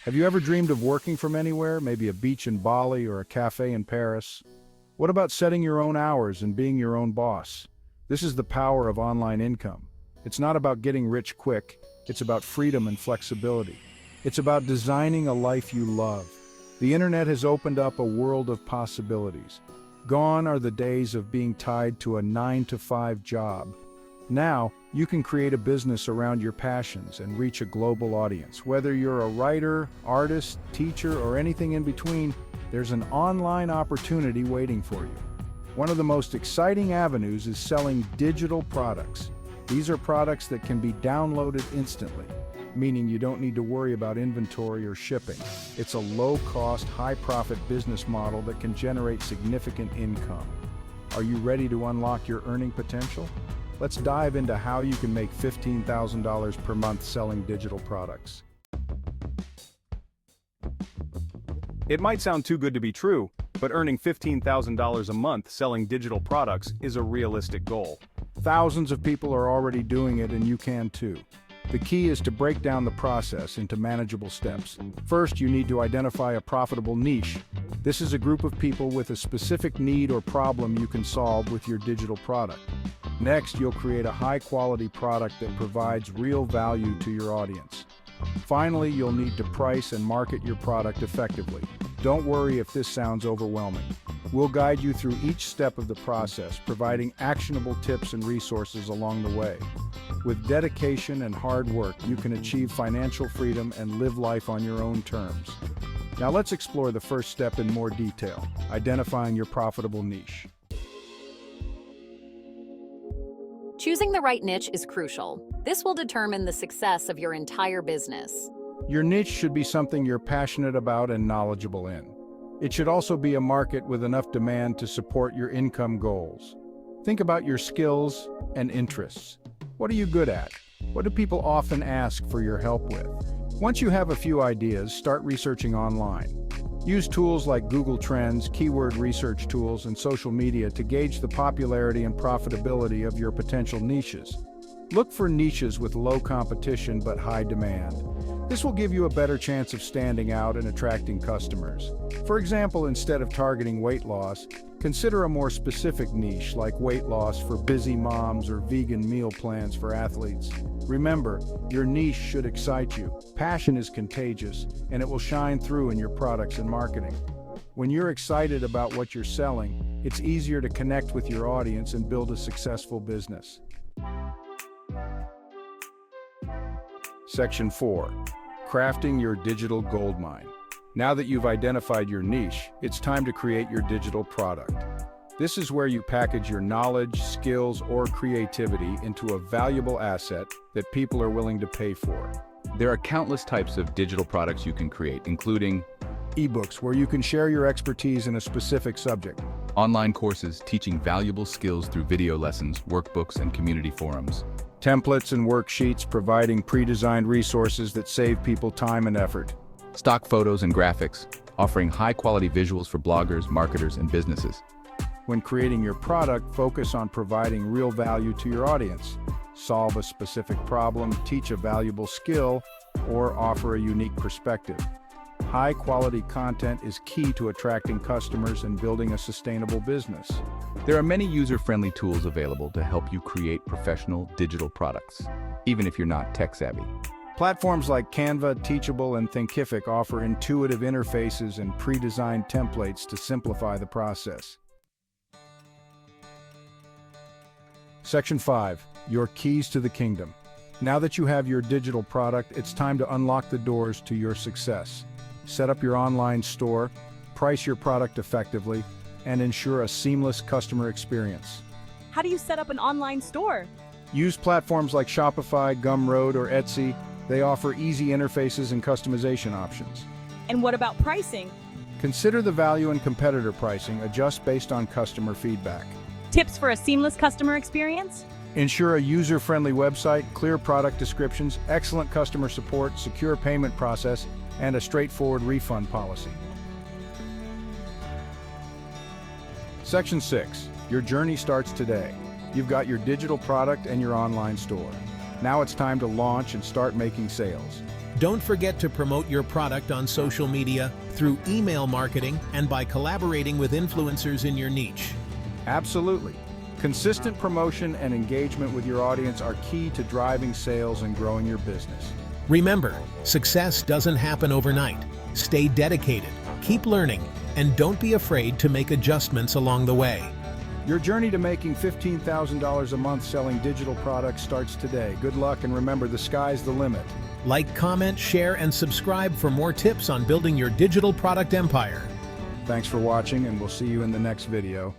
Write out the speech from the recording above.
Have you ever dreamed of working from anywhere, maybe a beach in Bali or a cafe in Paris? What about setting your own hours and being your own boss? This is the power of online income. It's not about getting rich quick, it's about freedom and flexibility. It's about designing a life you love. The internet has opened up a world of possibilities. Gone are the days of being tied to a 9-to-5 job. Now, you can create a business around your passions and reach a global audience. Whether you're a writer, artist, teacher, or anything in between, there's an online opportunity waiting for you. One of the most exciting avenues is selling digital products. These are products that can be downloaded instantly, meaning you don't need to worry about inventory or shipping. It's a low-cost, high-profit business model that can generate significant income. Are you ready to unlock your earning potential? Let's dive into how you can make $15,000 per month selling digital products. It might sound too good to be true, but earning $15,000 a month selling digital products is a realistic goal. Thousands of people are already doing it, and you can too. The key is to break down the process into manageable steps. First, you need to identify a profitable niche. This is a group of people with a specific need or problem you can solve with your digital product. Next, you'll create a high-quality product that provides real value to your audience. Finally, you'll need to price and market your product effectively. Don't worry if this sounds overwhelming. We'll guide you through each step of the process, providing actionable tips and resources along the way. With dedication and hard work, you can achieve financial freedom and live life on your own terms. Now let's explore the first step in more detail, identifying your profitable niche. Choosing the right niche is crucial. This will determine the success of your entire business. Your niche should be something you're passionate about and knowledgeable in. It should also be a market with enough demand to support your income goals. Think about your skills and interests. What are you good at? What do people often ask for your help with? Once you have a few ideas, start researching online. Use tools like Google Trends, keyword research tools, and social media to gauge the popularity and profitability of your potential niches. Look for niches with low competition but high demand. This will give you a better chance of standing out and attracting customers. For example, instead of targeting weight loss, consider a more specific niche like weight loss for busy moms or vegan meal plans for athletes. Remember, your niche should excite you. Passion is contagious, and it will shine through in your products and marketing. When you're excited about what you're selling, it's easier to connect with your audience and build a successful business. Section 4. Crafting your digital goldmine. Now that you've identified your niche, it's time to create your digital product. This is where you package your knowledge, skills, or creativity into a valuable asset that people are willing to pay for. There are countless types of digital products you can create, including eBooks, where you can share your expertise in a specific subject. Online courses teaching valuable skills through video lessons, workbooks, and community forums. Templates and worksheets providing pre-designed resources that save people time and effort. Stock photos and graphics, offering high-quality visuals for bloggers, marketers, and businesses. When creating your product, focus on providing real value to your audience. Solve a specific problem, teach a valuable skill, or offer a unique perspective. High-quality content is key to attracting customers and building a sustainable business. There are many user-friendly tools available to help you create professional digital products, even if you're not tech-savvy. Platforms like Canva, Teachable, and Thinkific offer intuitive interfaces and pre-designed templates to simplify the process. Section 5. Your keys to the kingdom. Now that you have your digital product, it's time to unlock the doors to your success. Set up your online store, price your product effectively, and ensure a seamless customer experience. How do you set up an online store? Use platforms like Shopify, Gumroad, or Etsy. They offer easy interfaces and customization options. And what about pricing? Consider the value and competitor pricing, adjust based on customer feedback. Tips for a seamless customer experience? Ensure a user-friendly website, clear product descriptions, excellent customer support, secure payment process, and a straightforward refund policy. Section 6. Your journey starts today. You've got your digital product and your online store. Now it's time to launch and start making sales. Don't forget to promote your product on social media, through email marketing, and by collaborating with influencers in your niche. Absolutely. Consistent promotion and engagement with your audience are key to driving sales and growing your business. Remember, success doesn't happen overnight. Stay dedicated, keep learning, and don't be afraid to make adjustments along the way. Your journey to making $15,000 a month selling digital products starts today. Good luck, and remember, the sky's the limit. Like, comment, share, and subscribe for more tips on building your digital product empire. Thanks for watching, and we'll see you in the next video.